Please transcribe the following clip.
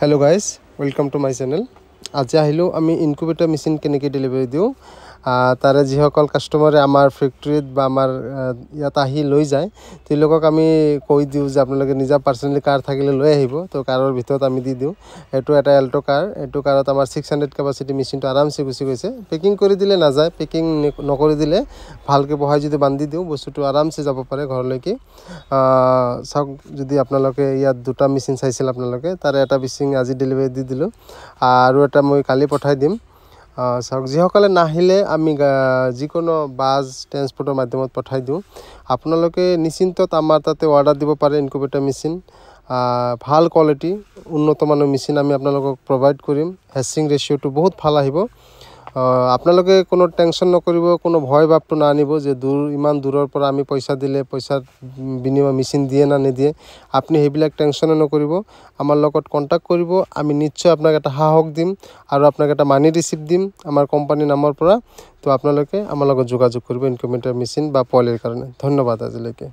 Hello guys, welcome to my channel. আজি আহিলো আমি ইনকিউবেটৰ মেচিন কেনেকৈ ডেলিভাৰী দিওঁ তাৰে যিসকল কাষ্টমাৰে আমাৰ ফেক্টৰীত বা আমাৰ ইয়াত আহি লৈ যায় তেওঁলোকক আমি কৈ দিওঁ যে আপোনালোকে নিজা পাৰ্চনেলি কাৰ থাকিলে লৈ আহিব তো কাৰৰ ভিতৰত আমি দি দিওঁ এইটো এটা এল্টো কাৰ এইটো কাৰত আমাৰ 600 কেপাচিটি মেচিনটো আৰামছে গুচি গৈছে পেকিং কৰি দিলে নাযায় পেকিং নকৰি দিলে ভালকৈ বহাই যদি বান্ধি দিওঁ বস্তুটো আৰামছে যাব পাৰে ঘৰলৈকে চাওক যদি আপোনালোকে ইয়াত দুটা মেচিন চাইছিল আপোনালোকে তাৰে এটা মেচিন আজি ডেলিভাৰী দি দিলোঁ আৰু এটা মই কালি পঠাই দিম চাওক যিসকলে নাহিলে আমি যিকোনো বাছ ট্ৰান্সপৰ্টৰ মাধ্যমত পঠাই দিওঁ আপোনালোকে নিশ্চিন্তত আমাৰ তাতে অৰ্ডাৰ দিব পাৰে ইনকিউবেটৰ মেচিন ভাল কোৱালিটি উন্নত মানৰ মেচিন আমি আপোনালোকক প্ৰভাইড কৰিম হেচিং ৰেচিঅ'টো বহুত ভাল আহিব আপোনালোকে কোনো টেনশ্যন নকৰিব কোনো ভয় ভাৱটো নানিব যে ইমান দূৰৰ পৰা আমি পইচা দিলে পইচাৰ বিনিময় মেচিন দিয়ে না নিদিয়ে আপুনি সেইবিলাক টেনশ্যন নকৰিব আমাৰ লগত কণ্টেক্ট কৰিব আমি নিশ্চয় আপোনাক এটা সাহস দিম আৰু আপোনাক এটা মানি ৰিচিপ্ট দিম আমাৰ কোম্পানীৰ নামৰ পৰা তো আপোনালোকে আমাৰ লগত যোগাযোগ কৰিব ইনকিউবেটৰ মেচিন বা পলিৰ কাৰণে ধন্যবাদ আজিলৈকে